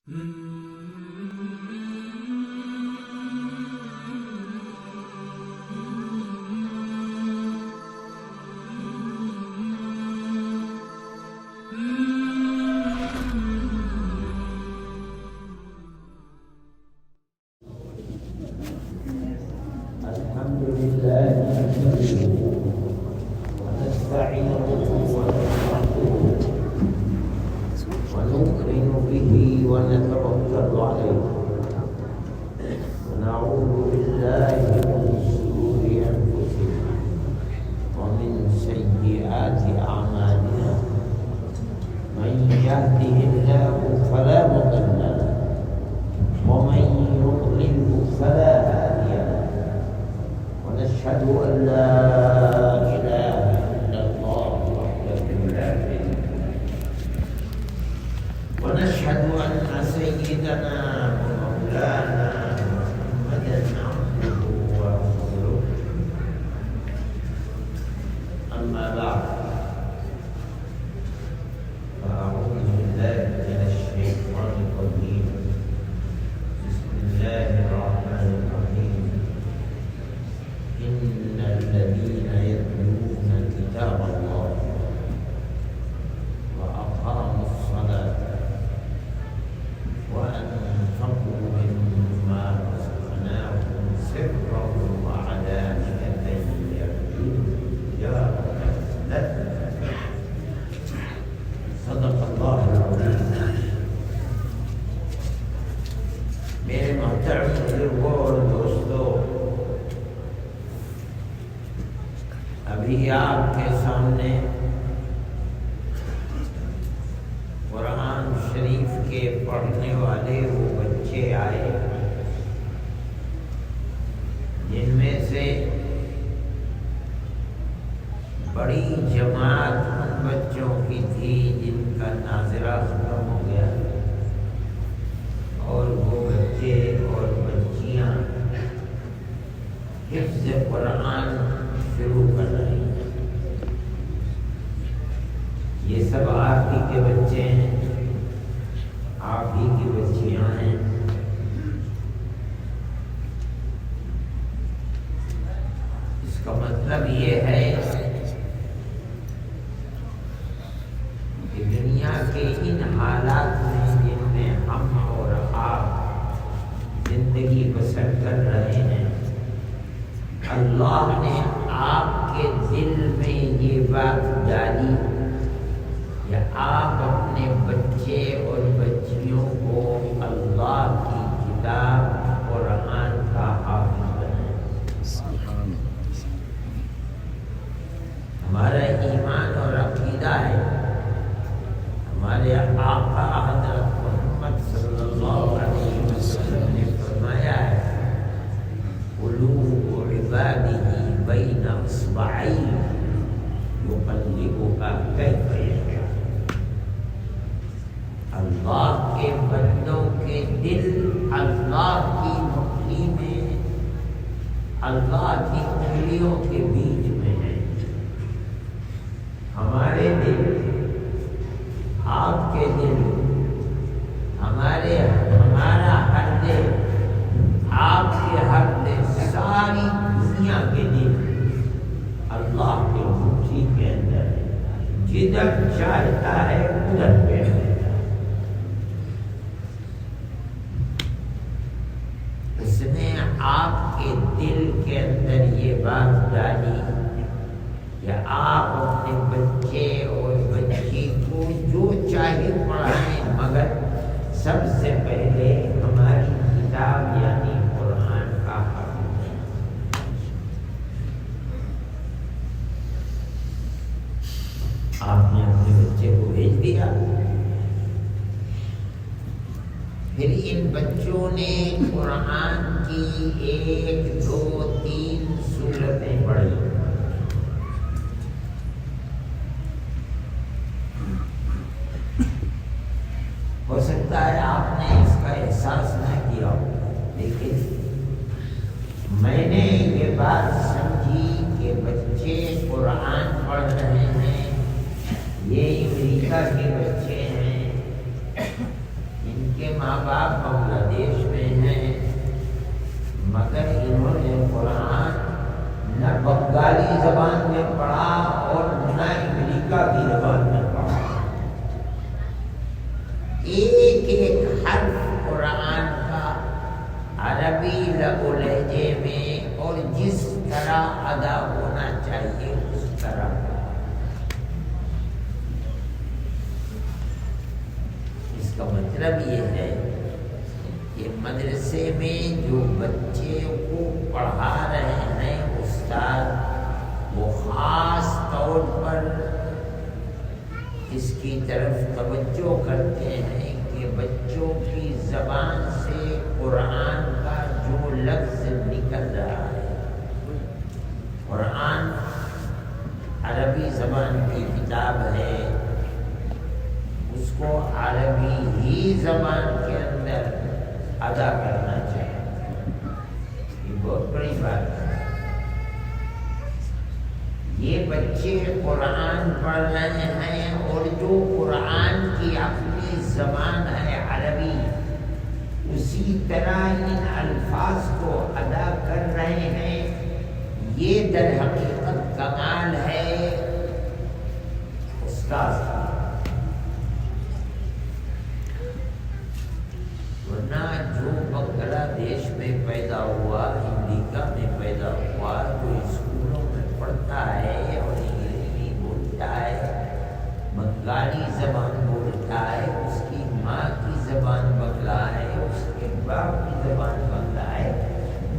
الحمد لله نحمده ونستعينه ونستغفره ونؤمن به ونتوكل عليه ونعوذ بالله من شرور انفسنا ومن سيئات اعمالنا من يهده الله فلا مضل له ومن يضلل فلا هادي له ونشهد أن لا إله إلا الله وحده لا شريك له ونشهد أن سيدنا ومولانا محمدا عبده ورسوله أما بعد فأعوذ بالله من الشيطان الرجيم بسم الله الرحمن الرحيم إن الذين يتلون كتاب الله وأقاموا الصلاة وأنفقوا مما رزقناهم سرا وعلانية يرجون تجارة لن تبور صدق الله العظيم. میرے محترم بزرگوں اور دوستوں، ابھی آپ کے سامنے قرآن شریف کے پڑھنے والے وہ بچے آئے جن میں سے بڑی جماعت ان بچوں کی تھی جن کا ناظرہ ختم ہو گیا، اور وہ بچے اور بچیاں حفظ قرآن شروع کر رہی ہیں۔ یہ سب آپ ہی کے بچے ہیں، آپ ہی کی بچیاں ہیں۔ اس کا مطلب یہ ہے کہ دنیا کے ان حالات میں جن میں ہم اور آپ زندگی بسر کر رہے ہیں، اللہ نے آپ کے دل میں یہ بات ڈالی کہ آپ اپنے بچے اور بچیوں کو اللہ کی کتاب قرآن کا حافظ بنائیں۔ ہمارا ایمان اور عقیدہ ہے، ہمارے آقا حضرت محمد صلی اللہ علیہ وسلم نے فرمایا ہے، قلوب عباده بین اصبعین یقلبها کیف یشاء۔ اللہ کے بندوں کے دل اللہ کی مٹھی میں، اللہ کی انگلیوں کے بیچ میں ہیں۔ ہمارے دل، آپ کے دل، ہمارا ہر دل، آپ کے ہر دل، ساری دنیا کے دل اللہ کے مٹھی کے اندر ہے، جدھر چاہتا ہے ادھر بیٹھ جاتا ہے۔ اس نے آپ کے دل کے اندر یہ بات ڈالی کہ آپ اپنے بچے اور بچی کو جو چاہے پڑھائیں، مگر سب سے پہلے ہماری کتاب یعنی قرآن کا حافظ ہے۔ آپ نے اپنے بچے کو بھیج دیا، پھر ان بچوں نے قرآن کی 1 2 3 سورتیں پڑھی۔ ہو سکتا ہے آپ نے اس کا احساس نہ کیا ہو، لیکن میں نے یہ بات سمجھی کہ بچے قرآن پڑھ رہے ہیں، یہ امریکہ کے بچے ہیں، ان کے ماں باپ بنگلہ دیش میں ہیں، مگر انہوں نے قرآن نہ بنگالی زبان میں پڑھا اور نہ امریکہ کی زبان میں پڑھا۔ ایک ایک حرف قرآن کا عربی لب و لہجے میں اور جس طرح ادا ہونا چاہیے اس طرح۔ اس کا مطلب یہ ہے کہ مدرسے میں جو بچے کو پڑھا رہے ہیں استاد، وہ خاص طور پر اس کی طرف توجہ کرتے ہیں کہ بچوں کی زبان سے قرآن کا جو لفظ نکل رہا ہے، قرآن عربی زبان کی کتاب ہے، اس کو عربی ہی زبان کے اندر ادا کرنا چاہیے۔ یہ بہت بڑی بات ہے۔ یہ بچے قرآن پڑھ رہے ہیں اور جو قرآن کی اپنی زبان ہے عربی، اسی طرح ان الفاظ کو ادا کر رہے ہیں، یہ در حقیقت کمال ہے استاذ کا۔ ورنہ جو بنگلہ دیش میں پیدا ہوا، امریکہ میں پیدا ہوا، جو اسکولوں میں پڑھتا ہے اور انگریزی بولتا ہے، بنگالی زبان بولتا ہے، اس کی ماں کی زبان بنگلہ ہے، اس کے باپ کی زبان بنگلہ ہے،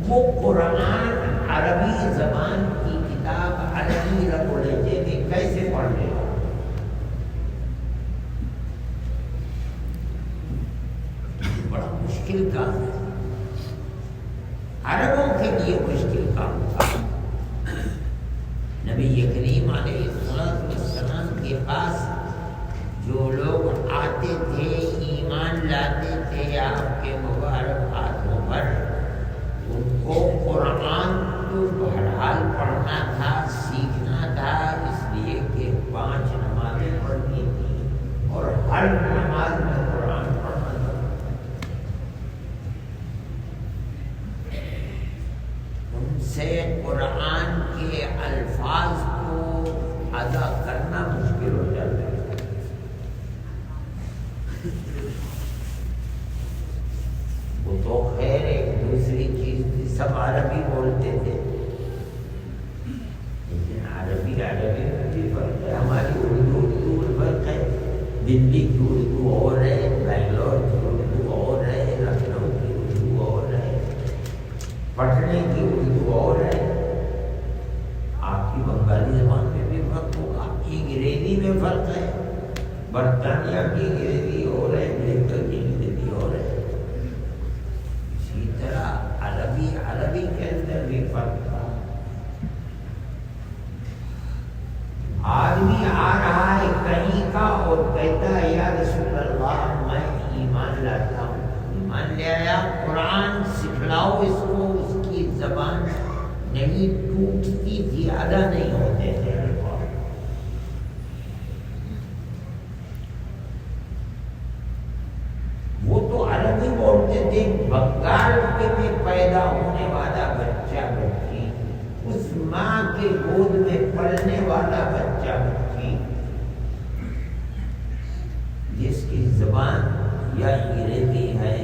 وہ قرآن عربی زبان کی کتاب عربی لب و لہجے میں کیسے پڑھ لے گا؟ بڑا مشکل کام ہے، عربوں کے لیے مشکل کام تھا۔ نبی کریم علیہ السلام کے پاس جو لوگ آتے تھے، ایمان لاتے تھے آپ کے مبارک ہاتھوں پر، ان کو قرآن تو بہرحال پڑھنا تھا، سیکھنا تھا، اس لیے کہ 5 نمازیں پڑھنی تھیں اور ہر نماز میں قرآن پڑھنا تھا۔ ان سے قرآن کے الفاظ کو ادا کرنا مشکل ہو جاتا ہے۔ وہ تو خیر ایک دوسری چیز تھی، سب عربی بولتے تھے، لیکن عربی میں بھی فرق ہے۔ ہماری اردو میں فرق ہے، دلی کی اردو اور ہے، بنگلور کی اردو اور ہے، لکھنؤ کی اردو اور ہے، پٹنے کی اردو اور ہے۔ آپ کی بنگالی زبان میں بھی فرق ہوگا، انگریزی میں فرق ہے، برطانیہ کی انگریزی اور ہے، امریکہ کی انگریزی اور ہے۔ اسی طرح عربی کے اندر بھی فرق تھا۔ آدمی آ رہا ہے کہیں کا اور کہتا ہے یا رسول اللہ میں ایمان لاتا ہوں، ایمان لے آیا، قرآن سکھلاؤ اس کو، اس کی زبان نہیں ٹوٹتی تھی، ادا نہیں ہوتے تھے۔ وہ تو عربی بولتے تھے، بنگال کے میں پیدا ہونے والا بچہ بچی، اس ماں کے گود میں پلنے والا بچہ بچی، جس کی زبان یا انگریزی ہے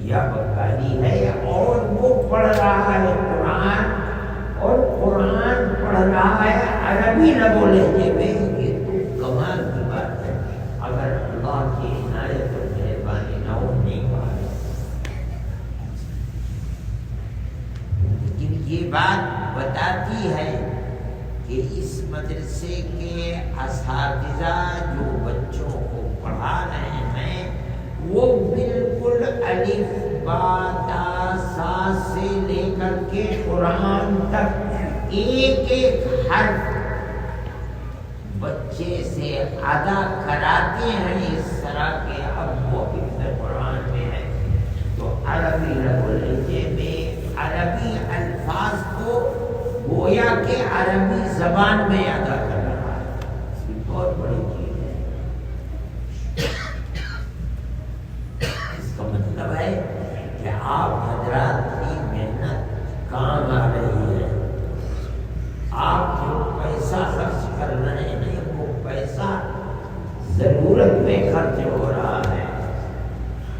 یا بنگالی ہے اور وہ پڑھ رہا ہے قرآن، اور قرآن پڑھ رہا ہے عربی لب و لہجے میں، یہ تو کمال کی بات ہے۔ اگر اللہ کی عنایت اور مہربانی نہ ہو نہیں پڑھا۔ لیکن یہ بات بتاتی ہے کہ اس مدرسے کے اساتذہ جو بچوں کو پڑھا رہے ہیں، وہ بالکل الف با تا سا سے لے کر کے قرآن تک ایک ایک حرف بچے سے ادا کراتے ہیں، اس طرح کے اب وہ حفظ قرآن میں ہے تو عربی لب و لہجے میں عربی الفاظ کو گویا کہ عربی زبان میں ادا کر رہا ہے۔ یہ بہت بڑی چیز ہے۔ مطلب ہے کہ آپ حضرات کی محنت کام آ رہی ہے. آپ جو پیسہ خرچ کر رہے ہیں وہ پیسہ ضرورت میں خرچ ہو رہا ہے.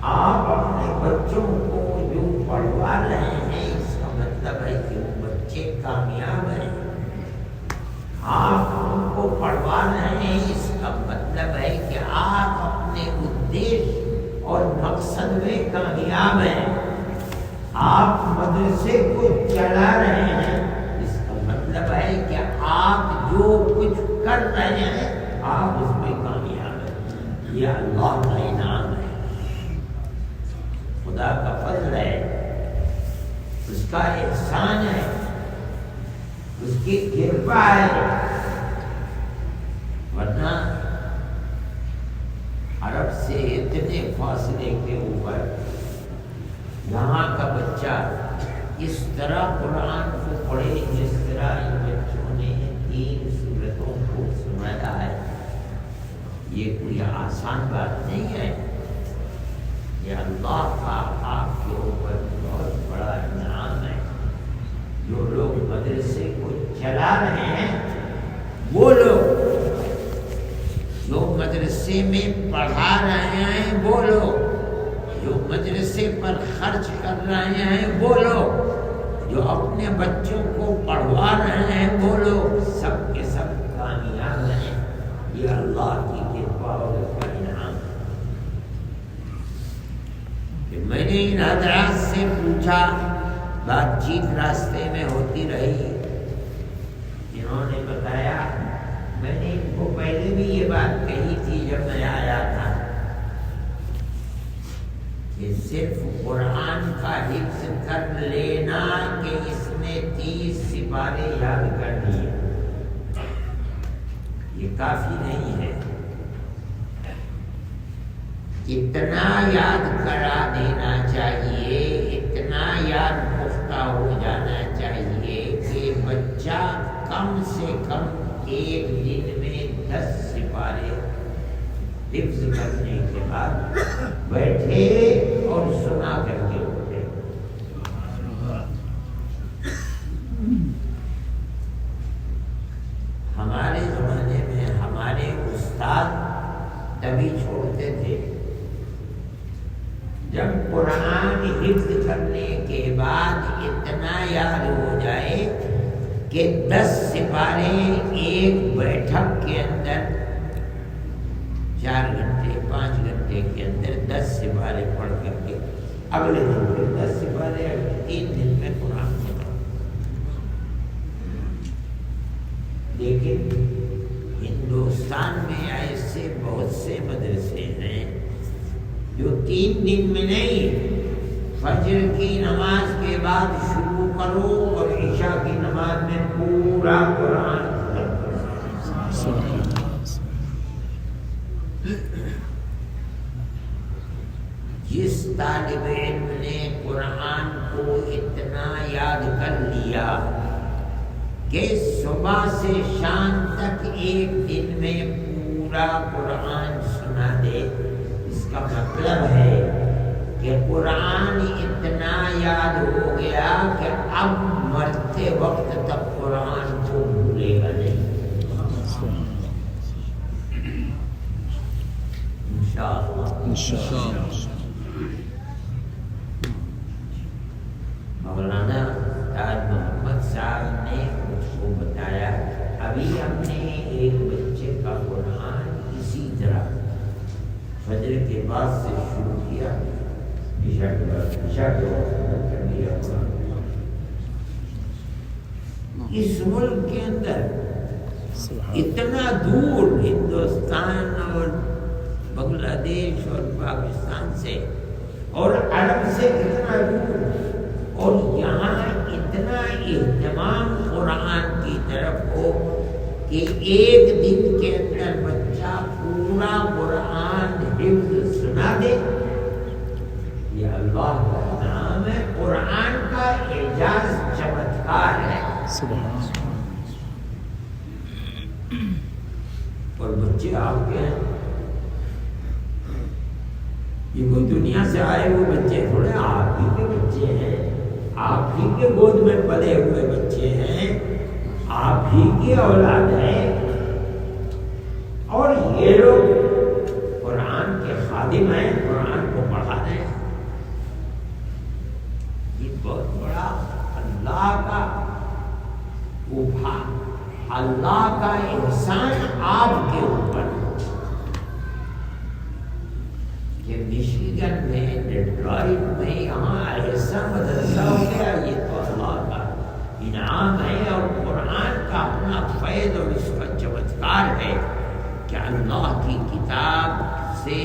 آپ اپنے بچوں کو جو پڑھوا رہے ہیں اس کا مطلب ہے کہ وہ بچے کامیاب ہیں. آپ ان کو پڑھوا رہے ہیں اس کا مطلب ہے کہ آپ اپنے ادیش اور مقصد میں کامیاب ہیں. آپ مدرسے کو چلا رہے ہیں اس کا مطلب ہے کہ آپ جو کچھ کر رہے ہیں آپ اس میں کامیاب ہیں. یہ اللہ کا انعام ہے, خدا کا فضل ہے, اس کا احسان ہے, اس کی کرپا ہے. ورنہ عرب سے اتنے فاصلے کے اوپر یہاں کا بچہ اس طرح قرآن کو پڑھے جس طرح ان بچوں نے 3 سورتوں کو سنایا ہے, یہ کوئی آسان بات نہیں ہے. یہ اللہ کا آپ کے اوپر بہت بڑا انعام ہے. جو لوگ مدرسے کو چلا رہے ہیں, وہ لوگ جو مدرسے میں پڑھا رہے ہیں, وہ لوگ جو مدرسے پر خرچ کر رہے ہیں, وہ لوگ جو اپنے بچوں کو پڑھوا رہے ہیں, وہ لوگ سب کے سب کامیاب ہیں. یہ اللہ کی کرپا اور اس کا انعام ہے. میں نے ان حضرات سے پوچھا, بات چیت راستے میں ہوتی رہی, انہوں نے بتایا, میں نے ان کو پہلے بھی یہ بات کہی تھی جب میں آیا تھا, کہ صرف قرآن کا حفظ کر لینا کہ اس میں 30 سپارے یاد کر لیے, یہ کافی نہیں ہے. اتنا یاد کرا دینا چاہیے, اتنا یاد پختہ ہو جانا چاہیے کہ بچہ کم سے کم ایک دن میں 10 سپارے حفظ کرنے کے بعد بیٹھے اور سنا کر کے اٹھے. ہمارے زمانے میں ہمارے استاد تبھی چھوڑتے تھے جب قرآن حفظ کرنے کے بعد اتنا یاد ہو جائے کہ 10 سپارے ایک بیٹھک کے اندر 4 گھنٹے 5 گھنٹے کے اندر 10 سپارے پڑھ کر کے اگلے دن پھر 10 سپارے 3 دن میں قرآن پڑھا. لیکن ہندوستان میں ایسے بہت سے مدرسے ہیں جو 3 دن میں نہیں, فجر کی نماز کے بعد شروع کرو اور عشاء کی نماز میں پورا قرآن ختم کرو. جس طالب علم نے قرآن کو اتنا یاد کر لیا کہ صبح سے شام تک ایک دن میں پورا قرآن سنا دے, اس کا مطلب ہے کہ قرآن اتنا یاد ہو گیا کہ اب مرتے وقت تک قرآن کو بھولے گا نہیں. انشاءاللہ. مولانا تاج محمد صاحب نے مجھ کو بتایا, ابھی ہم نے ایک بچے کا قرآن اسی طرح فجر کے بعد سے شروع کیا, عشاء کے وقت کر دیا. اس ملک کے اندر اتنا دور ہندوستان اور بنگلہ دیش اور پاکستان سے اور عرب سے اتنا دور, اور یہاں اتنا اہتمام قرآن کی طرف ہو کہ ایک دن کے اندر بچہ پورا قرآن حفظ سنا دے. یہ اللہ کا انعام ہے, قرآن کا اعجاز چمتکار ہے. اور بچے آپ کے ہیں, یہ کوئی دنیا سے آئے ہوئے بچے میں پلے ہوئے بچے ہیں، آپ ہی کی اولاد ہیں، اور یہ لوگ قرآن کے خادم ہیں، قرآن کو پڑھا رہے ہیں۔ یہ بہت بڑا اللہ کا اللہ کا احسان آپ کے اوپر کہ مشیگن میں، ڈیٹرائٹ میں یہاں ایسا مدرسہ ہو گیا، یہ تو اللہ کا انعام ہے، اور قرآن کا اپنا فیض اور اس کا چمتکار ہے کہ اللہ کی کتاب سے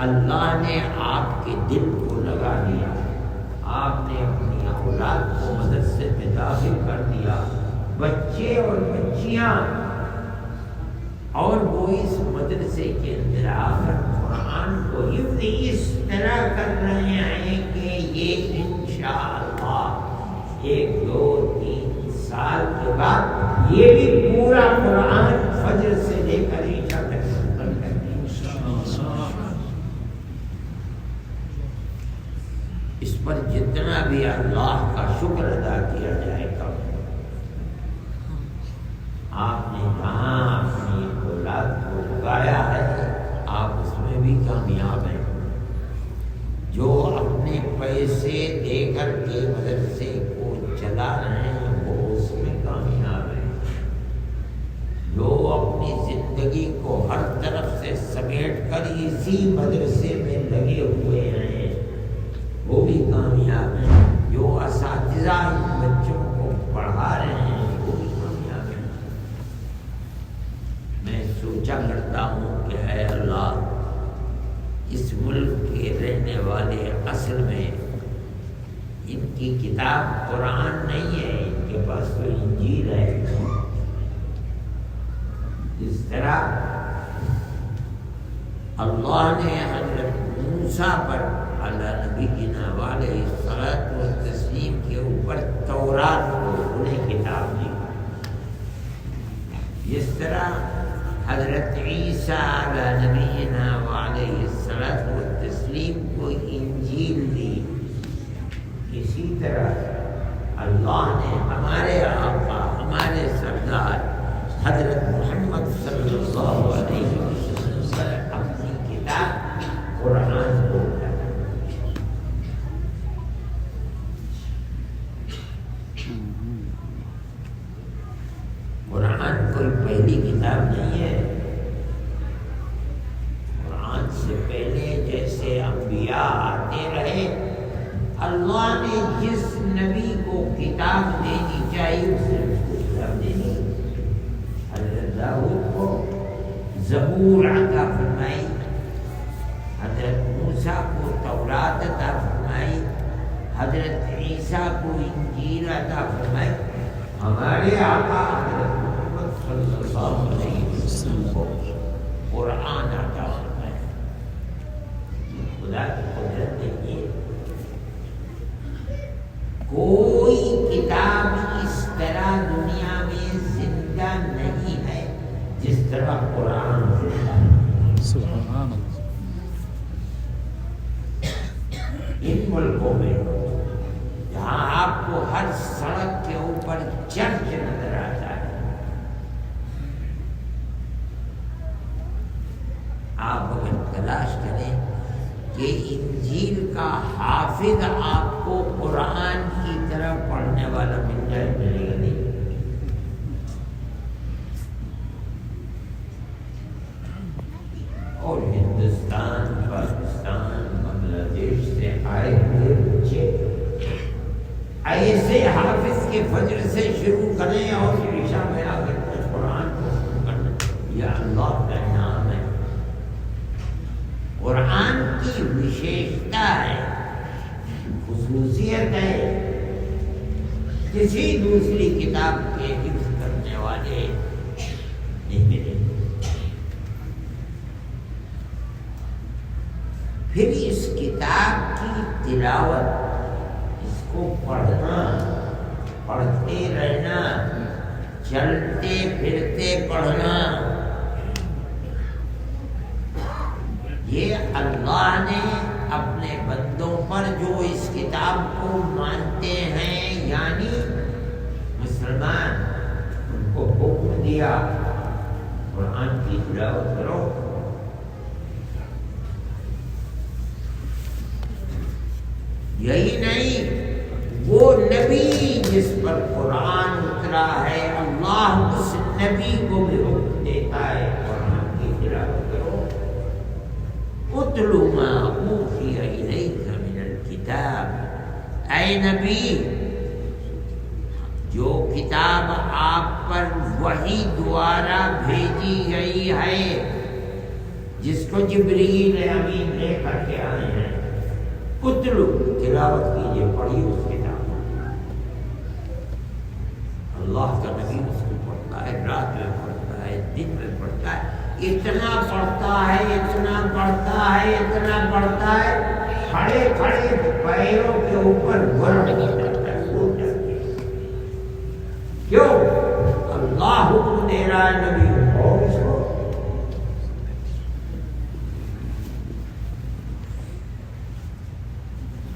اللہ نے آپ کے دل کو لگا دیا، آپ نے اپنی اولاد کو مدرسے میں داخل کر دیا، بچے اور بچیاں، اور وہ اس مدرسے کے اندر آ کر قرآن کو حفظ اس طرح کر رہے ہیں کہ یہ انشاءاللہ 1 2 3 سال کے بعد یہ بھی پورا قرآن فجر سے لے کر عشاء تک ختم کر دیں۔ اس پر جتنا بھی اللہ کا شکر ادا کیا جائے گا، آپ نے کہاں اپنی اولاد کو لگایا ہے، آپ اس میں بھی کامیاب ہیں۔ جو اپنے پیسے دے کر کے مدرسے کو چلا رہے ہیں وہ اس میں کامیاب ہیں، جو اپنی زندگی کو ہر طرف سے سمیٹ کر اسی مدرسے میں لگے ہوئے ہیں وہ بھی کامیاب ہیں، جو اساتذہ ان بچوں کو پڑھا رہے ہیں وہ بھی کامیاب ہیں۔ میں سوچا کرتا ہوں کہ اے اللہ، اس ملک کے رہنے والے اصل میں ان کی کتاب قرآن نہیں ہے، ان کے پاس تو انجیل ہے۔ اس طرح اللہ نے حضرت موسیٰ پر علی نبینا علیہ الصلوۃ والتسلیم کے اوپر تورات کو انہیں کتاب دی، جس طرح حضرت عیسیٰ علی نبینا علیہ الصلوۃ والتسلیم کو انجیل دی، اسی طرح اللہ نے ہمارے آقا، ہمارے سردار حضرت محمد صلی اللہ علیہ وسلم پر اپنی کتاب قرآن کو قرآن کوئی پہلی کتاب نہیں ہے۔ قرآن سے پہلے جیسے انبیاء آتے رہے، اللہ نے جس نبی کو کتاب دینی چاہیے اسے اس کو کتاب دینی۔ حضرت داؤد کو زبور عطا فرمائی، حضرت موسیٰ کو تورات عطا فرمائی، حضرت عیسیٰ کو انجیل عطا فرمائی، ہمارے آقا حضرت محمد صلی اللہ علیہ وسلم کو قرآن عطا فرمایا۔ خدا کی قدرت دیکھیے، کوئی کتاب اس طرح دنیا میں زندہ نہیں ہے جس طرح قرآن زندہ ہے۔ سبحان اللہ۔ ان ملکوں میں جہاں آپ کو ہر سڑک کے اوپر چرچ نظر آتا ہے، آپ اگر تلاش کریں کہ انجیل کا حافظ آپ کو قرآن کی طرح پڑھنے والا مل جائے، ملے گا نہیں۔ اور ہندوستان، پاکستان، بنگلہ دیش سے آئے ہوئے بچے ایسے حافظ کے فجر سے شروع کریں اور عشاء میں آ کر قرآن کو کرنا، یہ اللہ کا انعام ہے۔ قرآن کی وشیشتا ہے، خصوصیت ہے، کسی دوسری کتاب کے حفظ کرنے والے نہیں ملے۔ پھر اس کتاب کی تلاوت، اس کو پڑھنا، پڑھتے رہنا، چلتے پھرتے پڑھنا، یہ اللہ نے اپنے بندوں پر جو اس کتاب کو مانتے ہیں، یعنی مسلمان، ان کو حکم دیا قرآن کی تلاوت کرو۔ یہی نہیں، وہ نبی جس پر قرآن اترا ہے، اللہ اس نبی کو بھی حکم دیتا ہے قرآن کی تلاوت کرو۔ اتل ما اوحی الیک من الکتاب، اے نبی جو کتاب آپ پر وحی دوارا بھیجی گئی ہے، جس کو جبریل امین لے کر کے آئے ہیں، اتلو تلاوت کیجیے، پڑھیے اس کتاب۔ اللہ کا نبی اس کو پڑھتا ہے، رات میں پڑھتا ہے، دن میں پڑھتا ہے، اتنا پڑھتا ہے، اتنا پڑھتا ہے، اتنا پڑھتا ہے، کھڑے کھڑے پیروں کے اوپر گرم کرتا ہے، سو جاتے ہیں۔ کیوں؟ اللہ حکم دے رہا ہے نبی کو، اس کو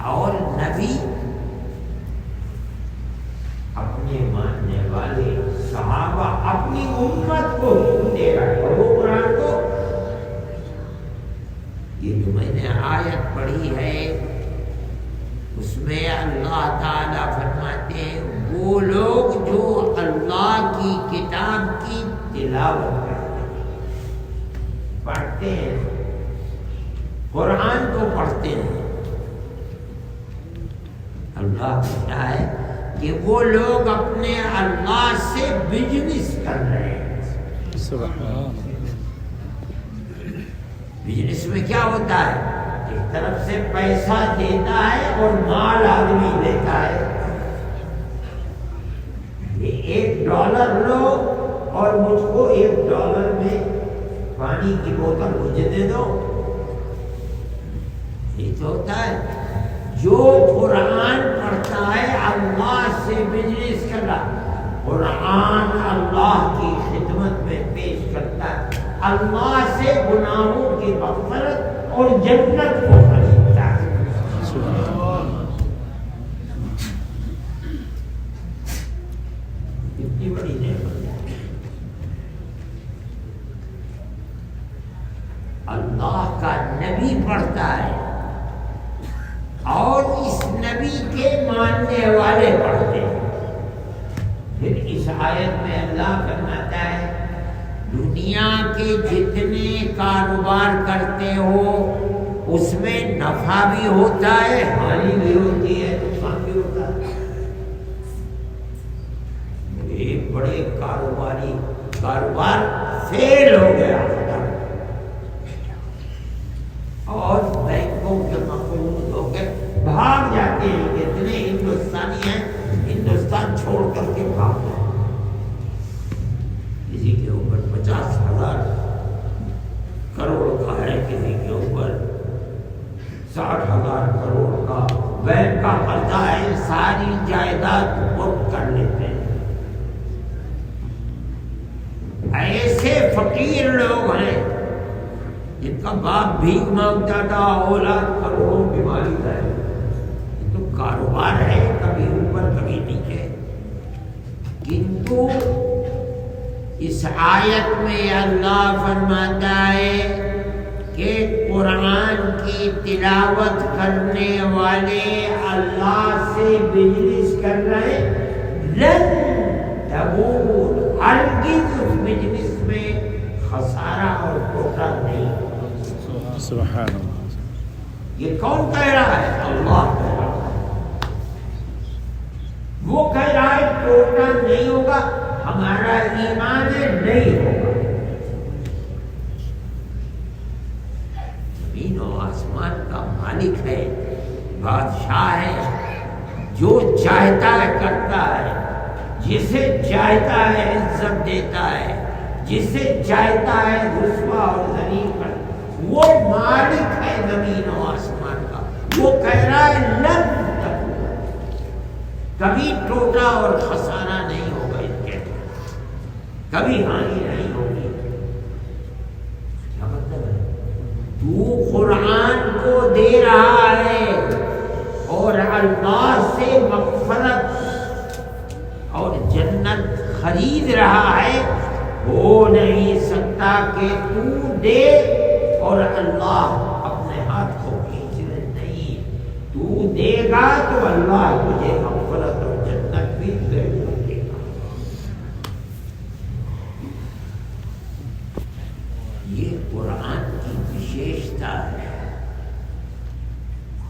اور نبی اپنے ماننے والے صحابہ اپنی امت کو حکم دے رہا ہے، اور وہ قرآن کو، یہ جو میں نے آیت پڑھی ہے اس میں اللہ تعالیٰ فرماتے ہیں وہ لوگ جو اللہ کی کتاب کی تلاوت کرتے ہیں، پڑھتے ہیں، قرآن کو پڑھتے ہیں، اللہ کہتا ہے کہ وہ لوگ اپنے اللہ سے بزنس کر رہے ہیں۔ بزنس میں کیا ہوتا ہے؟ ایک طرف سے پیسہ دیتا ہے اور مال آدمی لیتا ہے۔ یہ $1 لو اور مجھ کو $1 میں پانی کی بوتل مجھے دے دو، یہ تو ہوتا ہے۔ جو قرآن پڑھتا ہے اللہ سے بزنس کر رہا، قرآن اللہ کی خدمت میں پیش کرتا ہے، اللہ سے گناہوں کی مغفرت اور جنت کو خریدتا ہے۔ کتنی بڑی نعمت ہے۔ اللہ کا نبی پڑھتا ہے اور اس نبی کے ماننے والے پڑھتے ہیں۔ پھر اس آیت میں اللہ فرماتا ہے دنیا کے جتنے کاروبار کرتے ہو اس میں نفع بھی ہوتا ہے، ہانی بھی ہوتی ہے، نقصان بھی ہوتا ہے۔ ایک بڑے کاروبار فیل ہو گیا اور بینکوں کے مقروض ہو کے بھاگ جاتے ہیں، کتنے ہندوستانی ہیں ہندوستان چھوڑ کر کے بھاگ جاتے ہیں۔ کسی کے اوپر 50,000 کروڑ کا ہے، کسی کے اوپر 60,000 کروڑ کا بینک کا قرضہ ہے، ساری جائیداد وقف کر لیتے ہیں۔ ایسے فقیر لوگ ہیں جن کا باپ بھیک مانگتا تھا، اولاد کروڑوں بیماری ہے، یہ تو کاروبار ہے، کبھی اوپر کبھی نیچے۔ کنتو اس آیت میں اللہ فرماتا ہے کہ قرآن کی تلاوت کرنے والے اللہ سے بزنس کر رہے، لن تبور، ہرگز اس بزنس میں خسارہ اور ٹوٹا نہیں۔ سبحان اللہ۔ یہ کون کہہ رہا ہے؟ اللہ کہہ رہا ہے۔ وہ کہہ رہا ہے ٹوٹا نہیں ہوگا، ہمارا ایمان نہیں ہوگا۔ زمین و آسمان کا مالک ہے، بادشاہ ہے، جو چاہتا ہے کرتا ہے، جسے چاہتا ہے عزت دیتا ہے، جسے چاہتا ہے رسوا اور ذلیل کرتا ہے۔ وہ مالک ہے زمین و آسمان کا، وہ کہہ رہا ہے لن تبور، کبھی ٹوٹا اور خسارہ نہیں ہوگا، ان کے کبھی ہانی نہیں ہوگی۔ کیا مطلب ہے؟ تو قرآن کو دے رہا ہے اور اللہ سے مغفرت اور جنت خرید رہا ہے، ہو نہیں سکتا کہ تو دے اور اللہ اپنے ہاتھ کو کھینچ لے۔ نہیں، تو دے گا تو اللہ تجھے مغفرت اور جنت بھی ضرور دے گا۔ یہ قرآن کی وشیشتا ہے،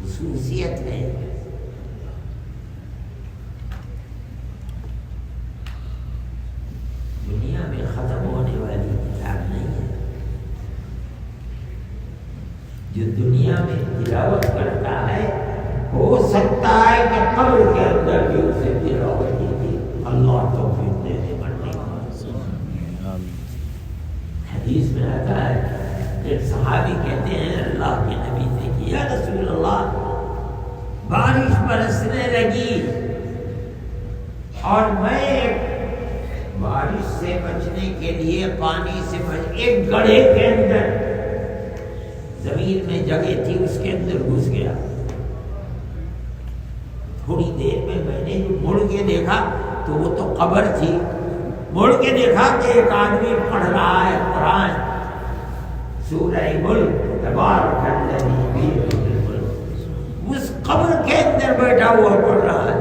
خصوصیت ہے۔ دنیا میں ختم ہونے والی کتاب نہیں ہے۔ جو دنیا میں تلاوت کرتا ہے ہو سکتا ہے کہ قبر کے اندر بھی اسے تلاوت کی اللہ توفیق دے دے مرنے کا۔ حدیث میں آتا ہے ایک صحابی کہتے ہیں اللہ کے نبی سے کہ یا رسول اللہ، بارش برسنے لگی اور میں بارش سے بچنے کے لیے پانی سے ایک گڑھے کے اندر زمین میں جگہ تھی، اس کے اندر گھس گیا۔ تھوڑی دیر میں نے جو مڑ کے دیکھا تو وہ تو قبر تھی، مڑ کے دیکھا کہ ایک آدمی پڑھ رہا ہے قرآن، سورہ ملک، تبارک الذی بیدہ الملک، اس قبر کے اندر بیٹھا ہوا پڑھ رہا ہے۔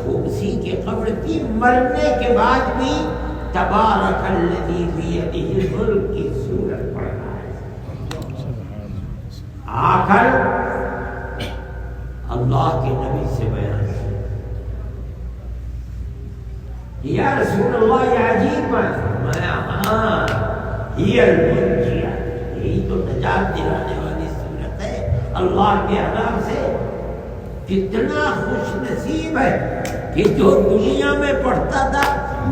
وہ اسی کے قبر کی مرنے کے بعد بھی تبارک الذی بیدہ الملک کی سورت پڑھ رہا ہے۔ آخر اللہ کے نبی سے بیان یا رسول اللہ یہ عجیب بات ہے۔ میں ہاں ہی المنجیہ، یہی تو نجات دلانے والی سورت ہے اللہ کے عذاب سے۔ کتنا خوش نصیب ہے کہ جو دنیا میں پڑھتا تھا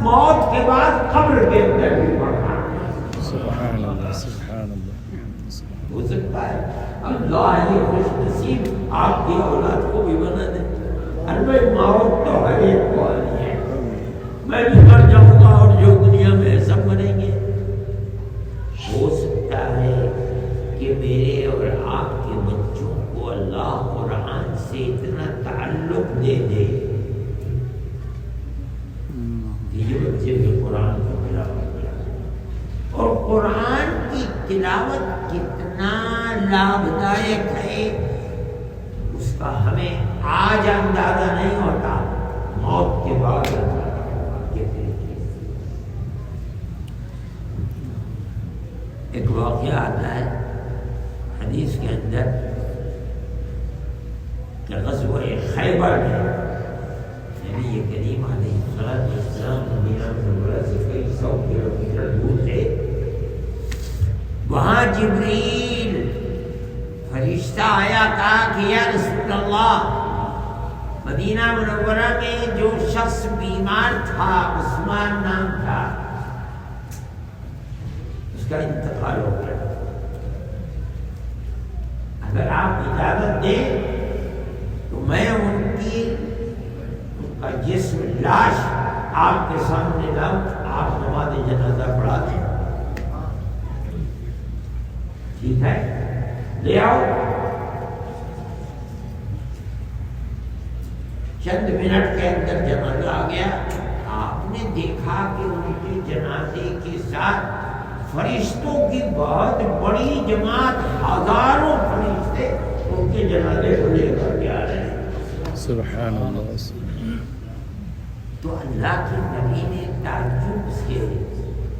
موت کے بعد قبر کے اندر بھی پڑھا۔ سبحان اللہ، سبحان اللہ۔ ہو سکتا ہے اللہ یہ خوش نصیب آپ کی اولاد کو بھی بنا دے۔ ارے موت تو ہر ایک کو آنی ہے، میں بھی مر جاؤں گا اور جو دنیا میں سب مریں گے۔ ہو سکتا ہے کہ میرے اور آپ کے بچوں کو اللہ قرآن سے اتنا تعلق دے دے کہ یہ بچے بھی قرآن کی تلاوت کریں۔ اور قرآن کی تلاوت کتنا لابھدائک ہے اس کا ہمیں آج اندازہ نہیں ہوتا، موت کے بعد ایک واقعہ آتا ہے حدیث کے اندر کہ غزوہ خیبر میں نبی کریم علیہ السلام مدینہ منورہ سے کئی 100 کلومیٹر دور تھے۔ وہاں جبریل فرشتہ آیا، کہا کہ یا رسول اللہ، مدینہ منورہ میں جو شخص بیمار تھا، عثمان نام تھا، اس کا انتقال ہو گیا، اگر آپ اجازت دیں تو میں ان کا جسم لاش آپ کے سامنے لاؤں، آپ نماز جنازہ پڑھا دیں۔ ٹھیک ہے، لے آؤ۔ چند منٹ کے اندر جنازہ آ گیا۔ آپ نے دیکھا کہ ان کے جنازے کے ساتھ فرشتوں کی بہت بڑی جماعت، ہزاروں فرشتے ان کے جنازے کو لے کر کے آ رہے ہیں۔ سبحان اللہ۔ تو اللہ کے نبی نے تعجب سے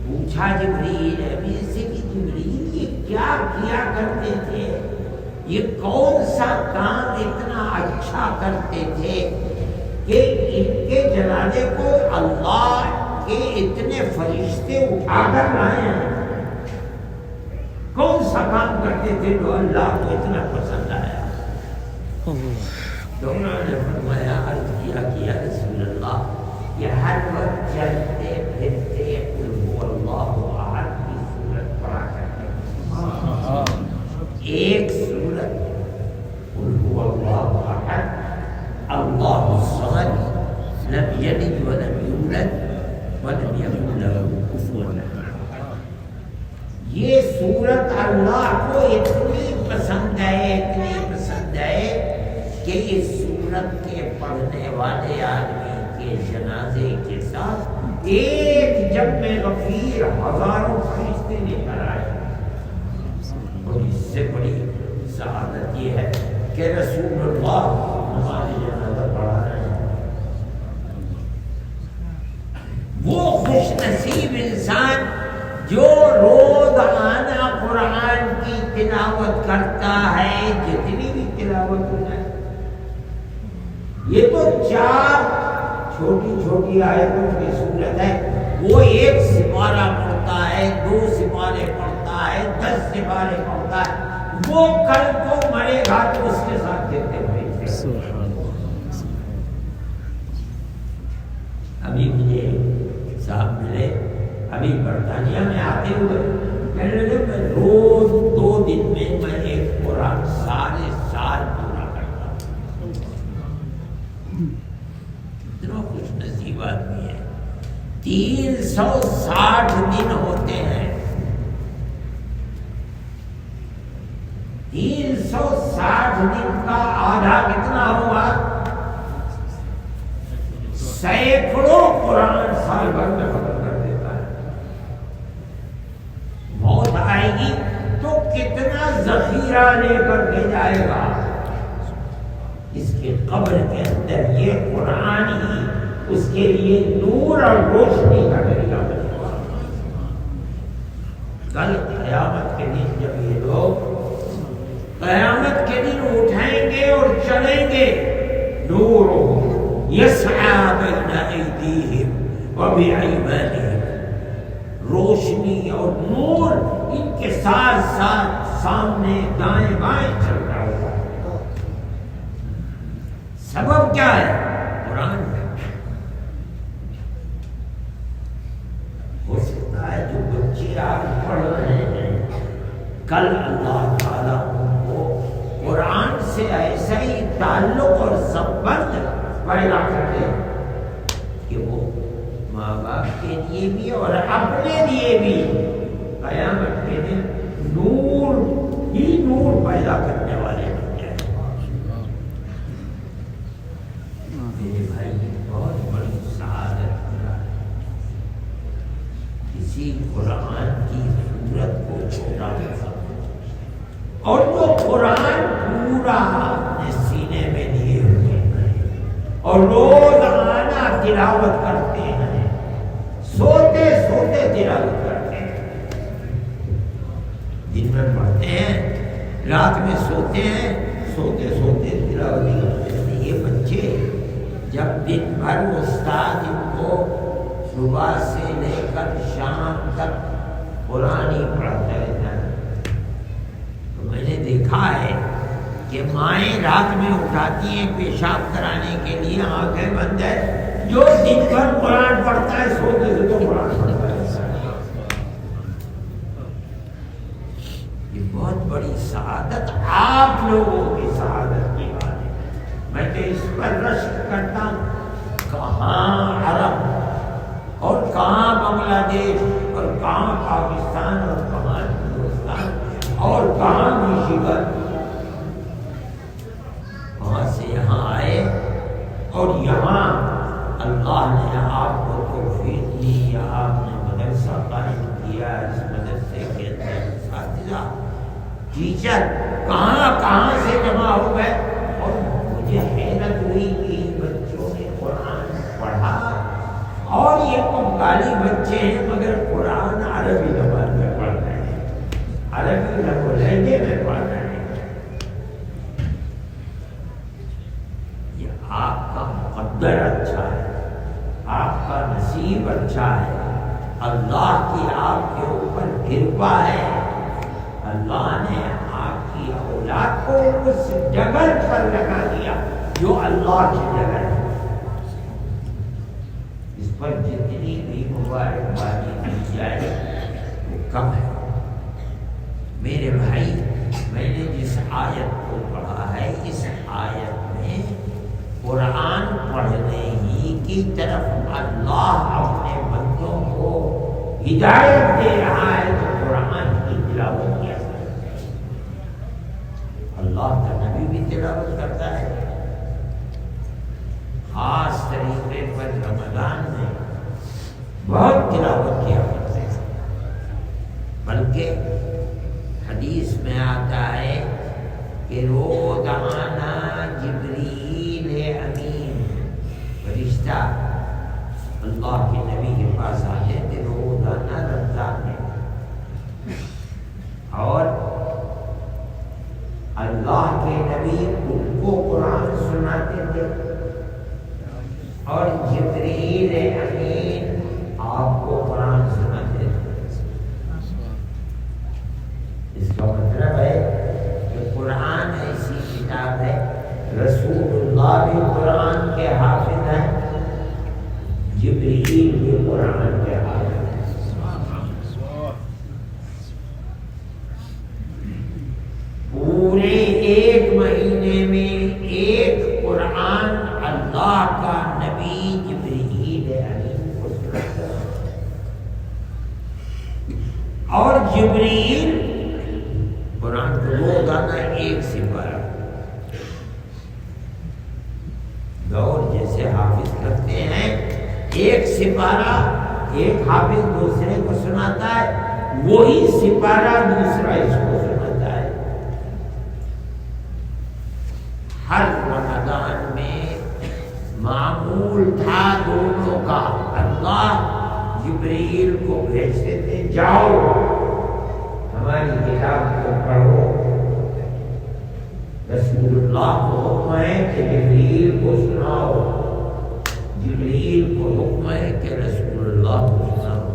پوچھا جبریل امین سے کہ جبریل یہ کیا کیا کرتے تھے، یہ کون سا کام اتنا اچھا کرتے تھے کہ ان کے جنازے کو اللہ کے اتنے فرشتے اٹھا کر لائے ہیں؟ کون سا کام کرتے تھے جو اللہ کو اتنا پسند آیا؟ تو انہوں نے فرمایا، عرض کیا کہ یا رسول اللہ، یہ ہر وقت چلتے پھرتے قل هو اللہ احد کی سورت پڑھا کرتے ہیں۔ ایک سورت قل هو اللہ احد اللہ الصمد لم یلد ولم یولد ولم یکن له کفوا احد، یہ صورت اللہ کو اتنی پسند ہے کہ اس صورت کے پڑھنے والے آدمی کے جنازے کے ساتھ ایک جب میں غفیر ہزاروں فرشتے لے کر آئے. اور اس سے بڑی سعادت یہ ہے کہ رسول اللہ ہماری جنازہ پڑھا رہے ہیں. وہ خوش نصیب انسان جو روزانہ قرآن کی تلاوت کرتا ہے، جتنی بھی تلاوت ہو جائے. یہ تو 4 چھوٹی چھوٹی آیتوں کی صورت ہے. وہ 1 سپارہ پڑھتا ہے، 2 سپارے پڑھتا ہے، 10 سپارے پڑھتا ہے. وہ کل کو مرے گا تو اس کے ساتھ دیتے ہوئے. ابھی مجھے صاحب ملے، ابھی برطانیہ میں آتے ہوئے کہنے لگے میں روز 2 دن میں ایک قرآن سارے سال پورا کرتا ہوں. اتنا خوش نصیب آدمی ہے. 360 دن ہوتے ہیں. 360 دن کا آدھا کتنا ہوا؟ سینکڑوں قرآن سال بھر میں ختم کر دیتا ہے. موت آئے گی تو کتنا ذخیرہ لے کر کے جائے گا. اس کے قبر کے اندر یہ قرآن ہی اس کے لیے نور اور روشنی کا ذریعہ بنے گا. کل قیامت کے دن جب یہ لوگ قیامت کے دن اٹھیں گے اور چلیں گے، نور یسعی بین ایدیہم وبایمانہم، روشنی اور نور ان کے ساتھ ساتھ سامنے دائیں بائیں چل رہا ہوگا. سبب کیا ہے؟ قرآن ہے. ہو سکتا ہے جو بچے آج پڑھ رہے ہیں کل اللہ تعالیٰ ان کو قرآن سے ایسا ہی تعلق اور سبند پیدا کر دے کہ وہ ماں باپ کے لیے بھی اور اپنے لیے بھی قیامت کے دن نور ہی نور پیدا کرنے والے بن جائیں. میرے بھائی بہت بڑی سعادت ہے کسی قرآن کی صورت کو چھوڑا تھا. اور جو قرآن پورا اپنے سینے میں لیے ہوئے ہیں اور روزانہ تلاوت کرتے ہیں، سوتے سوتے تلاوت کرتے ہیں. دن میں پڑھتے ہیں، رات میں سوتے ہیں، سوتے سوتے تلاوت کرتے ہیں. یہ بچے جب دن بھر استاد ان کو صبح سے لے کر شام تک قرآن ہی پڑھتا رہتا ہے. میں نے دیکھا ہے کہ مائیں رات میں اٹھاتی ہیں پیشاب کرانے کے لیے، آنکھیں بند ہے. جو دن بھر قرآن پڑھتا ہے سوتے سے تو قرآن پڑھتا ہے. یہ بہت بڑی سعادت آپ لوگوں کی سعادت کی بات ہے. میں تو اس پر رشک کرتا ہوں. کہاں عرب اور کہاں بنگلہ دیش اور کہاں پاکستان اور کہاں ہندوستان اور کہاں میشیگن، وہاں سے یہاں آئے اور یہاں اللہ نے آپ کو توفیق دی یا آپ نے مدرسہ قائم کیا. اس مدرسے کے اندر اساتذہ ٹیچر کہاں سے جمع ہو گئے. اور مجھے حیرت ہوئی کہ بچوں نے قرآن پڑھا اور یہ بنگالی بچے ہیں مگر قرآن عربی زبان میں پڑھ رہے ہیں، عربی لہجے میں پڑھ رہے ہیں. یہ آپ کا مقدر اچھا ہے، آپ کا نصیب اچھا ہے. اللہ کی آپ کے اوپر کرپا ہے. اللہ نے آپ کی اولاد کو اس جگہ پر لگا دیا جو اللہ کی جگہ ہے. اس پر جتنی بھی مبارکبادی دی جائے وہ کم ہے. میرے بھائی، میں نے جس آیت کو پڑھا ہے اس آیت میں قرآن پڑھنے ہی کی طرف اللہ اپنے بندوں کو ہدایت دے رہا ہے. تو قرآن کی تلاوت رمضان میں بہت تلاوت کیا کرتے ہیں، بلکہ حدیث میں آتا ہے کہ روزانہ جبریل امین فرشتہ اللہ کے نبی کے پاس آتے تھے روزانہ رمضان میں، اور اللہ کے نبی ان کو قرآن سناتے تھے اور جبریل امین آپ کو قرآن سناتے تھے۔ اس کا مطلب ہے کہ قرآن ایسی کتاب ہے، رسول اللہ بھی قرآن کے حافظ ہیں، جبریل بھی قرآن کے حافظ ہیں۔ پورے ایک مہینے میں ایک قرآن اللہ کا نبی جبریل امین کو سناتا ہے، اور جبریل قرآن کو روزانہ ایک سپارہ دور جیسے حافظ کرتے ہیں، ایک سپارہ ایک حافظ دوسرے کو سناتا ہے، وہی سپارہ دوسرا اس کو سناتا ہے۔ ہر رمضان میں معمول تھا دونوں کا، اللہ جبریل کو بھیجتے تھے جاؤ ہماری کتاب کو پڑھو، رسول اللہ کو حکم ہے کہ جبریل کو سناؤ، جبریل کو حکم ہے کہ رسول اللہ کو سناؤ۔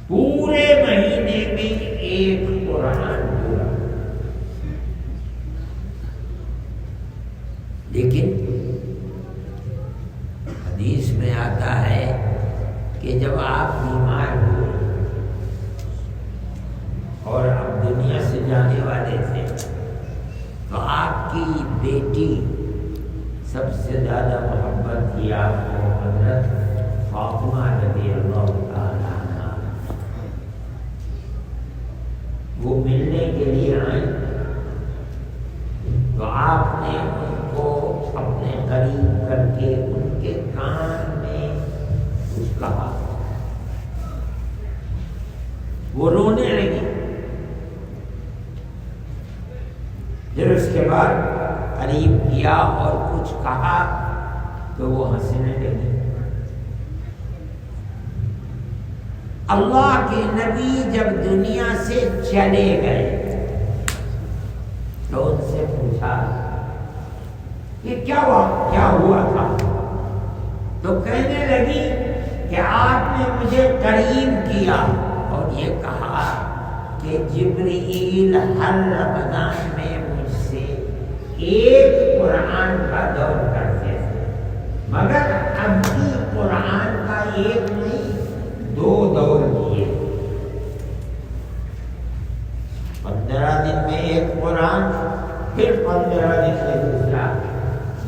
پورے مہینے میں ایک قرآن پورا، لیکن حدیث میں آتا ہے کہ جب آپ بیمار ہوئے اور اب دنیا سے جانے والے تھے تو آپ کی بیٹی سب سے زیادہ محبت کی آپ کو حضرت فاطمہ رضی اللہ تعالیٰ عنہا، وہ ملنے کے لیے آئیں تو آپ نے ان کو اپنے قریب کر کے ان کے کان میں کچھ کہا، وہ رونے لگی، پھر اس کے بعد قریب کیا اور کچھ کہا تو وہ ہنسنے لگی۔ اللہ کے نبی جب دنیا سے چلے گئے تو ان سے پوچھا یہ کیا ہوا تھا؟ تو کہنے لگی کہ آپ نے مجھے قریب کیا اور یہ کہا کہ جبریل ہر رمضان میں مجھ سے ایک قرآن کا دور کرتے تھے، مگر اب بھی قرآن کا ایک نہیں 2 دور کیے، 15 دن میں ایک قرآن، پھر 15 دن میں دوسرا۔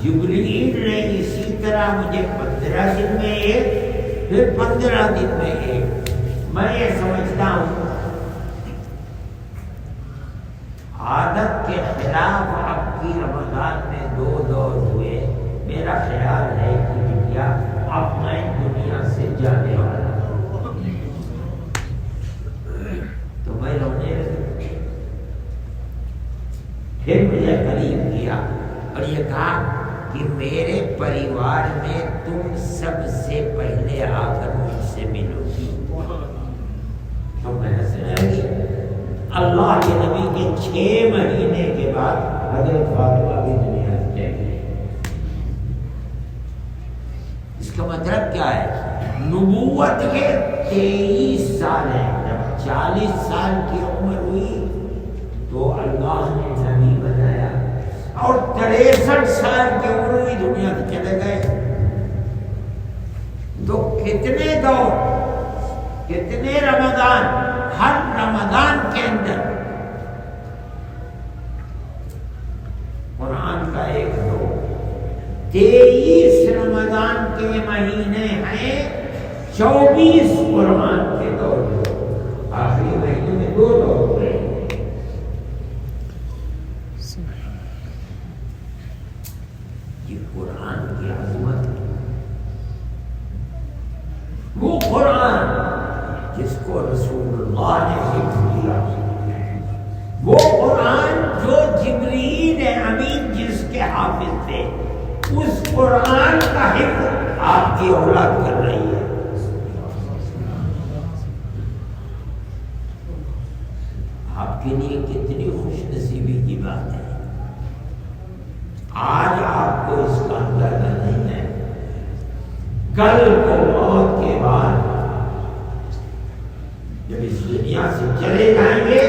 جبریل نے اسی طرح مجھے 15 دن میں ایک، پھر 15 دن میں ایک۔ میں یہ سمجھتا ہوں عادت کے خلاف اب کی رمضان میں 2 دور ہوئے۔ میرا خیال ہے کہ بٹیا اب میں دنیا سے جانے والا ہوں، تو میں رونے لگی۔ پھر مجھے قریب کیا اور یہ کہا کہ میرے پریوار میں تم سب سے پہلے آ کر مجھ سے ملو گی۔ تو میں ہنسنے لگی۔ اللہ کے نبی کے 6 مہینے کے بعد حضرت فاطمہ بھی دنیا سے چلی گئی۔ اس کا مطلب کیا ہے؟ نبوت کے 23 سال ہیں، جب 40 سال کی عمر ہوئی تو اللہ نے نبی بنایا، اور 63 سال کی عمر ہوئی دنیا سے چلے گئے۔ تو کتنے دور، کتنے رمضان، ہر رمضان کے اندر قرآن کا ایک دور، 23 رمضان کے مہینے ہیں، 24 قرآن کے دور، آخری مہینے میں 2 دور ہوئے۔ یہ قرآن کی عظمت ہے، وہ قرآن جس کو رسول اللہ نے حفظ کیا، وہ قرآن جو جبریل امین جس کے حافظ تھے، اس قرآن کا حفظ آپ کی اولاد کر رہی ہے۔ آپ کے لیے کتنی خوش نصیبی کی بات ہے، آج آپ کو اس کا اندازہ نہیں ہے، کل کو موت کے بعد جب اس دنیا سے چلے جائیں گے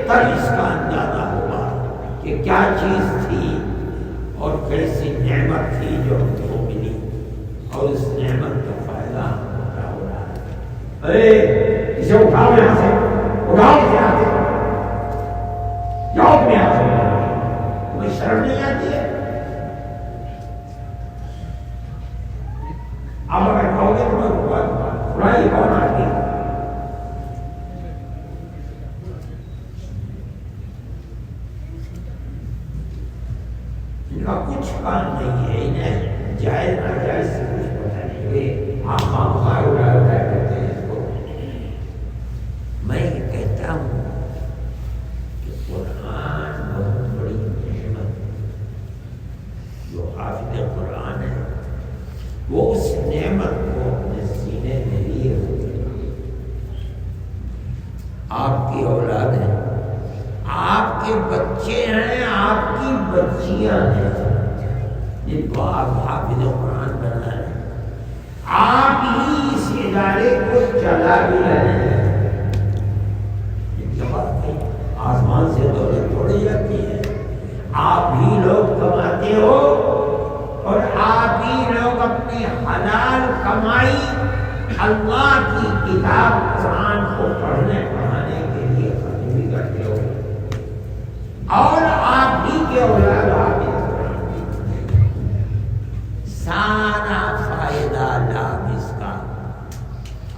تب اس کا اندازہ ہوگا کہ کیا چیز تھی اور کیسی نعمت تھی جو ہم کو ملی، اور اس نعمت کا فائدہ ہم کو کیا ہو رہا ہے۔ ارے اسے اٹھاؤ یہاں سے، اٹھاؤ اسے یہاں سے، جاؤ میں یہاں سے، تمہیں شرم نہیں آتی ہے؟ اب اگر کہو گے تمہیں اڑائی کون آتی ہے؟ ان کا کچھ کام نہیں ہے، انہیں جائز ناجائز سے کچھ پتہ نہیں ہے، خواہ اڑایا کرتے ہیں اس کو۔ میں یہ کہتا ہوں کہ قرآن بہت بڑی نعمت، جو حافظ قرآن ہے وہ اس نعمت کو اپنے سینے میں لیے ہوئے، آپ کی اولاد ہے، آپ کے بچے ہیں، آپ کی بچیاں ہیں، جن کو آپ حافظ قرآن بنا رہے ہیں، آپ ہی اس ادارے کو چلا بھی رہے ہیں۔ ان کے بعد کہیں آسمان سے دولت توڑی جاتی ہے، آپ ہی لوگ کماتے ہو، اور آپ ہی لوگ اپنی حلال کمائی اللہ کی کتاب قرآن کو پڑھنے پڑھانے کے لیے خرچ بھی کرتے ہو، اور آپ ہی کے اولاد حافظ سارا فائدہ لابھ اس کا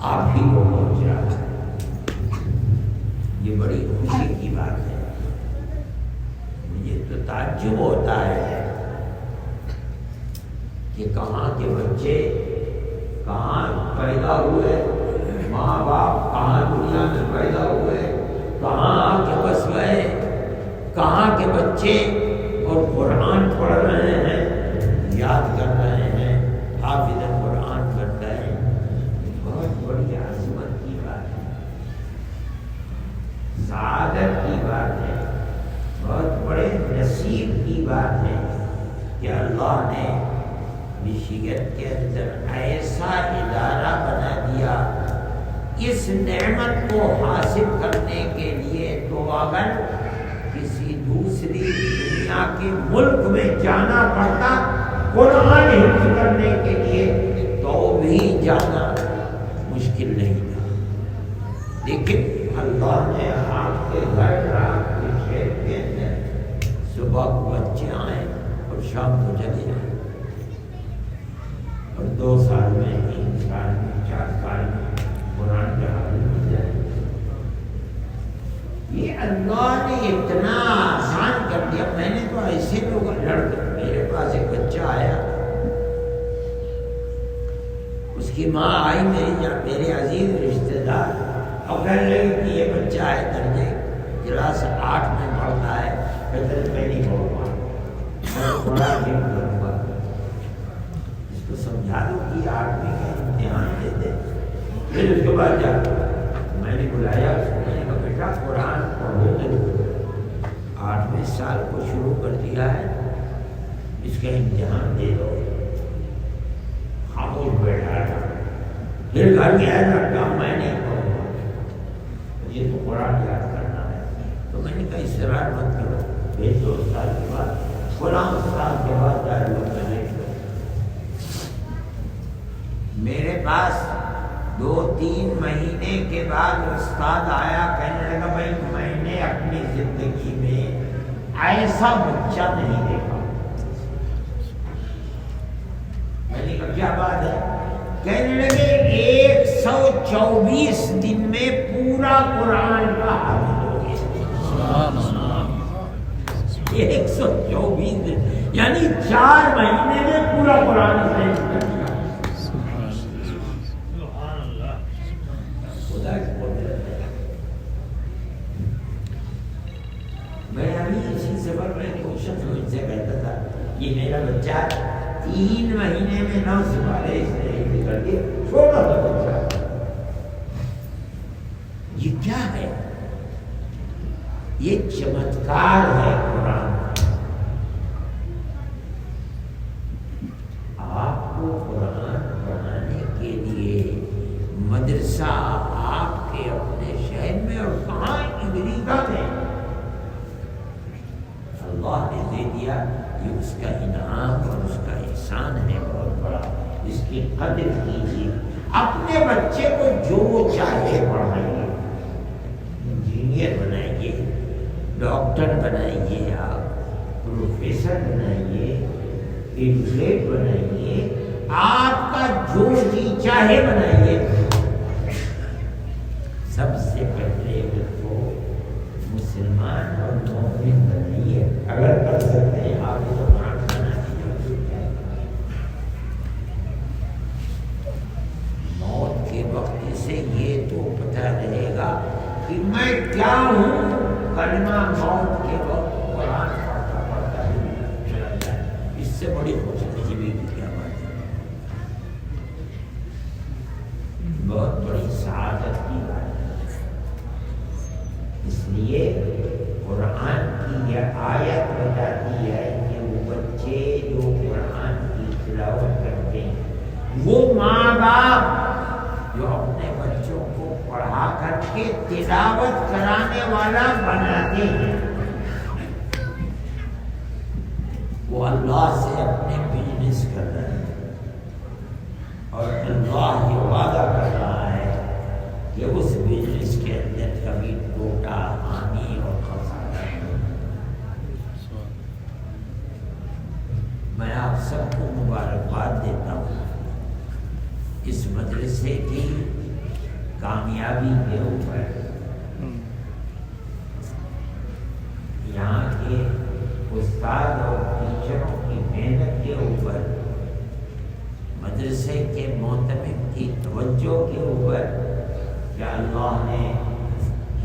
آپ ہی کو پہنچ رہا ہے۔ یہ بڑی خوشی کی بات ہے، مجھے تو تعجب ہوتا ہے کہ کہاں کے بچے کہاں پیدا ہوئے، ماں باپ کہاں دنیا میں پیدا ہوئے، کہاں آ کے بس گئے، کہاں کے بچے اور قرآن پڑھ رہے ہیں، یاد کر رہے ہیں، حافظ قرآن بن رہے ہیں۔ بہت بڑی عظمت کی بات ہے، سعادت کی بات ہے، بہت بڑے نصیب کی بات ہے کہ اللہ نے مشیگت کے اندر ایسا ادارہ بنا دیا۔ اس نعمت کو حاصل کرنے کے لیے تو اگر کسی دوسری دنیا کے ملک میں جانا پڑتا قرآن حفظ کرنے کے لیے، تو بھی جانا مشکل نہیں تھا، لیکن اللہ نے آپ کے گھر، آپ کے شہر کے اندر صبح کو بچے آئیں اور شام کو چلے جائیں، اور 2 سال میں، 3 سال میں، 4 سال میں قرآن کا حافظ ہو جائے۔ یہ اللہ نے اتنا آسان کر دیا۔ میں نے تو ایسے لوگ میرے پاس ایک بچہ آیا، اس کی ماں آئی میرے عزیز رشتے دار، اور کہنے لگی کہ یہ بچہ ہے درجے کلاس 8 میں پڑھتا ہے، کہتے میں نہیں پڑھوں گا، میں قرآن نہیں پڑھوں گا۔ اس کو سمجھا دو کہ 8ویں کا امتحان دے دے۔ پھر اس کے بعد جا میں نے بلایا اس کو، میں نے کہا بیٹا قرآن پڑھو ضرور، 8ویں سال کو شروع کر دیا ہے، اس کا امتحان دے دو۔ خاموش بیٹھا رہا، پھر گھر گیا لڑکا میں نہیں پڑھوں گا، مجھے تو قرآن یاد کرنا ہے۔ تو میں نے کہا اصرار مت کرو، پھر 2 سال کے بعد فلاں سال کے بعد دارالعلوم میں لے لو۔ میرے پاس 2-3 مہینے کے بعد استاد آیا، کہنے لگا بھائی میں نے اپنی زندگی میں ایسا بچہ نہیں دیکھا۔ میں نے کہا کیا بات ہے؟ کہنے لگے 124 دن میں پورا قرآن کا حافظ ہو گیا۔ 124 دن، یعنی 4 مہینے میں پورا قرآن حفظ کر دیا. خدا کی قدرت ہے. میں ابھی اسی سفر میں کوشش ان سے کہتا تھا یہ میرا بچہ 3 مہینے میں 9 سپارے اس نے حفظ کر دیے. چھوٹا تھا بچہ. یہ کیا ہے؟ یہ چمتکار ہے قرآن. آپ کو قرآن پڑھانے کے لیے مدرسہ آپ کے اپنے شہر میں اور کہاں امریکہ میں اللہ نے دے دیا. یہ اس کا انعام اور اس کا احسان ہے بہت بڑا. اس کی قدر کیجیے. اپنے بچے کو جو چاہے پڑھائیے. انجینئر بنائیے, ڈاکٹر بنائیے, آپ پروفیسر بنائیے, ایڈوکیٹ بنائیے, آپ کا جو جی چاہے بنائیے. سب سے پہلے اس کو مسلمان اور مومن بنائیے. اگر کر سکتے ہیں آپ کو قرآن بنانے کی. موت کے وقت سے یہ تو پتہ رہے گا کہ میں کیا ہوں. کلمہ موت کے وقت قرآن پڑھتا پڑھتا ہی چلا جائے. اس سے بڑی خوش نصیبی کی کیا بات ہے. بہت بڑی سعادت کی بات ہے. اس لیے قرآن کی یہ آیت بتاتی ہے کہ وہ بچے جو قرآن کی تلاوت کرتے ہیں وہ ماں باپ جو اپنے بچوں کو پڑھا کر کے تلاوت کرانے والا بناتے ہیں وہ اللہ سے اپنے بزنس کر رہے ہیں. اور اللہ یہ وعدہ کر رہا ہے کہ اس بزنس کے اندر کبھی ٹوٹا حامی اور خسارہ نہیں. میں آپ سب کو مبارکباد دیتا ہوں اس مدرسے کی کامیابی کے اوپر. یہاں کے استاد اور ٹیچروں کی محنت کے اوپر, مدرسے کے معتمد کی توجہ کے اوپر کہ اللہ نے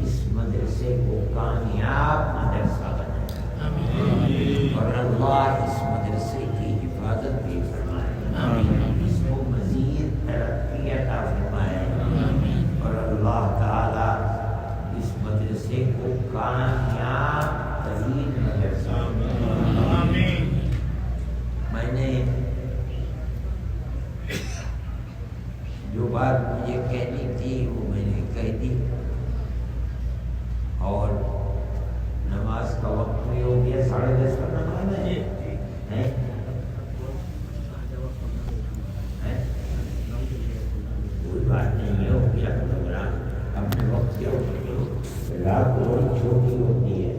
اس مدرسے کو کامیاب مدرسہ بنایا. اور اللہ اس مدرسے کی حفاظت بھی فرمائے. اس کو مزید ترقی عطا فرمائے. اور اللہ تعالی اس مدرسے کو کامیاب ترین مدرسہ. میں نے جو بات مجھے کہنی تھی وہ میں نے کہہ دی. اور نماز کا وقت بھی ہو گیا. 10:30 کا نماز ہے. کوئی بات نہیں ہے. ہو گیا پروگرام. اپنے وقت کے اوپر رات بہت چھوٹی ہوتی ہے.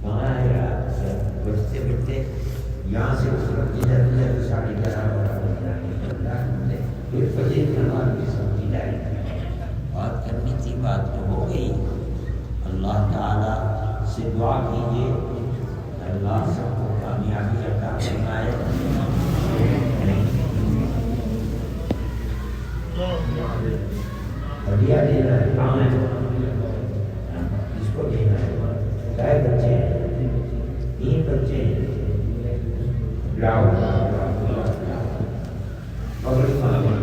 کہاں ہے رات سے بچتے بچتے یہاں سے اس وقت ادھر ادھر 11:30 پھر فجر کی نماز کی سمجھی جائے. بات کرنی تھی, بات تو ہو گئی. اللہ تعالیٰ سے دعا کیجیے اللہ سب کو کامیابی عطا فرمائے. ہدیہ دینا ہے. کہاں ہے اس کو دینا ہے. کئے بچے ہیں؟ 3 بچے ہیں. لاؤ پکڑی مانگا.